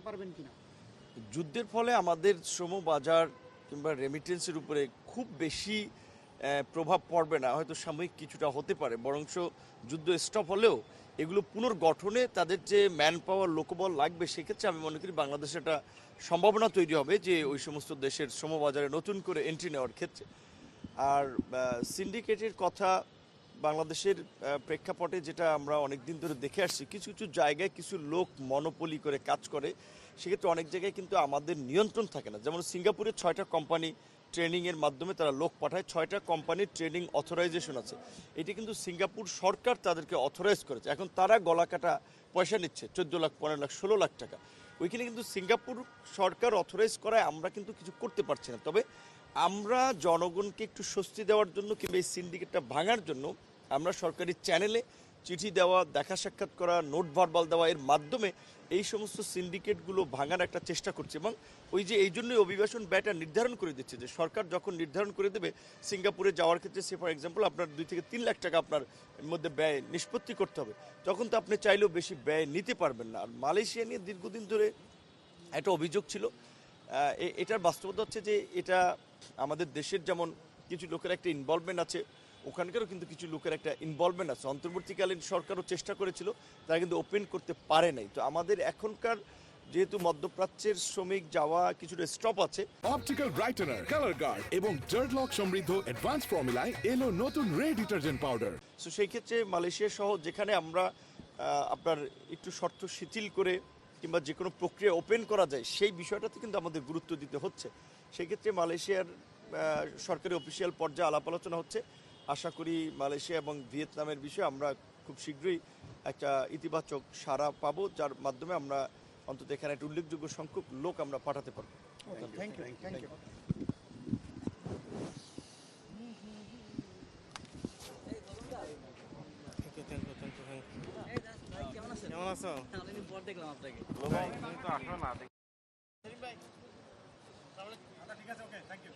পারবেন কিনা? যুদ্ধের ফলে আমাদের শ্রম বাজার কিংবা রেমিটেন্সের উপরে খুব বেশি প্রভাব পড়বে না, হয়তো সাময়িক কিছুটা হতে পারে, বরঞ্চ যুদ্ধ স্টপ হলেও এগুলো পুনর্গঠনে তাদের যে ম্যান পাওয়ার লোকবল লাগবে, সেক্ষেত্রে আমি মনে করি বাংলাদেশে একটা সম্ভাবনা তৈরি হবে যে ওই সমস্ত দেশের শ্রমবাজারে নতুন করে এন্ট্রি নেওয়ার ক্ষেত্রে। আর সিন্ডিকেটের কথা বাংলাদেশের প্রেক্ষাপটে যেটা আমরা অনেক দিন ধরে দেখে আসছি, কিছু কিছু জায়গায় কিছু লোক মনোপলি করে কাজ করে, সেক্ষেত্রে অনেক জায়গায় কিন্তু আমাদের নিয়ন্ত্রণ থাকে না। যেমন সিঙ্গাপুরে 6টা কোম্পানি ট্রেনিংয়ের মাধ্যমে তারা লোক পাঠায়, 6টা কোম্পানির ট্রেনিং অথরাইজেশন আছে। এটি কিন্তু সিঙ্গাপুর সরকার তাদেরকে অথরাইজ করেছে। এখন তারা গলা কাটা পয়সা নিচ্ছে 14 লাখ, 15 লাখ, 16 লাখ টাকা। ওইখানে কিন্তু সিঙ্গাপুর সরকার অথরাইজ করায় আমরা কিন্তু কিছু করতে পারছি না। তবে আমরা জনগণকে একটু স্বস্তি দেওয়ার জন্য কিংবা এই সিন্ডিকেটটা ভাঙার জন্য আমরা সরকারি চ্যানেলে চিঠি দেওয়া, দেখা সাক্ষাৎ করা, নোট ভার্বাল দেওয়া, এর মাধ্যমে এই সমস্ত সিন্ডিকেটগুলো ভাঙার একটা চেষ্টা করছে। এবং ওই যে এই জন্যই অভিবাসন ব্যয়টা নির্ধারণ করে দিচ্ছে, যে সরকার যখন নির্ধারণ করে দেবে সিঙ্গাপুরে যাওয়ার ক্ষেত্রে, সে ফর এক্সাম্পল আপনার 2 থেকে 3 লাখ টাকা আপনার মধ্যে ব্যয় নিষ্পত্তি করতে হবে, তখন তো আপনি চাইলেও বেশি ব্যয় নিতে পারবেন না। আর মালয়েশিয়া নিয়ে দীর্ঘদিন ধরে একটা অভিযোগ ছিল, এটার বাস্তবতা হচ্ছে যে এটা আমাদের দেশের যেমন কিছু লোকের একটা ইনভলভমেন্ট আছে, ওখানকারও কিন্তু কিছু লোকের একটা ইনভলভমেন্ট আছে। অন্তর্বর্তীকালীন সরকারও চেষ্টা করেছিল, তারা কিন্তু ওপেন করতে পারে নাই। তো আমাদের এখনকার যেহেতু মধ্যপ্রাচ্যের শ্রমিক যাওয়া কিছুটা স্টপ আছে। অপটিক্যাল ব্রাইটেনার, কালার গার্ড এবং ডার্ট লক সমৃদ্ধ অ্যাডভান্স ফর্মুলায় এলো নতুন রে ডিটারজেন্ট পাউডার। সো সেই ক্ষেত্রে মালয়েশিয়া সহ যেখানে আমরা আপনার একটু শর্ত শিথিল করে কিংবা যে কোনো প্রক্রিয়া ওপেন করা যায়, সেই বিষয়টাতে কিন্তু আমাদের গুরুত্ব দিতে হচ্ছে। সেই ক্ষেত্রে মালয়েশিয়ার সরকারি অফিসিয়াল পর্যায়ে আলাপ আলোচনা হচ্ছে। আশা করি মালয়েশিয়া এবং ভিয়েতনামের বিষয়ে আমরা খুব শীঘ্রই একটা ইতিবাচক সাড়া পাবো, যার মাধ্যমে আমরা অন্তত এখানে একটা উল্লেখযোগ্য সংখ্যক লোক আমরা পাঠাতে পারবো। Thank you, thank you. কেমন আছো? অনেকদিন পর দেখলাম আপনাকে। তুমি তো আসো না। ঠিক আছে, ওকে, থ্যাংক ইউ।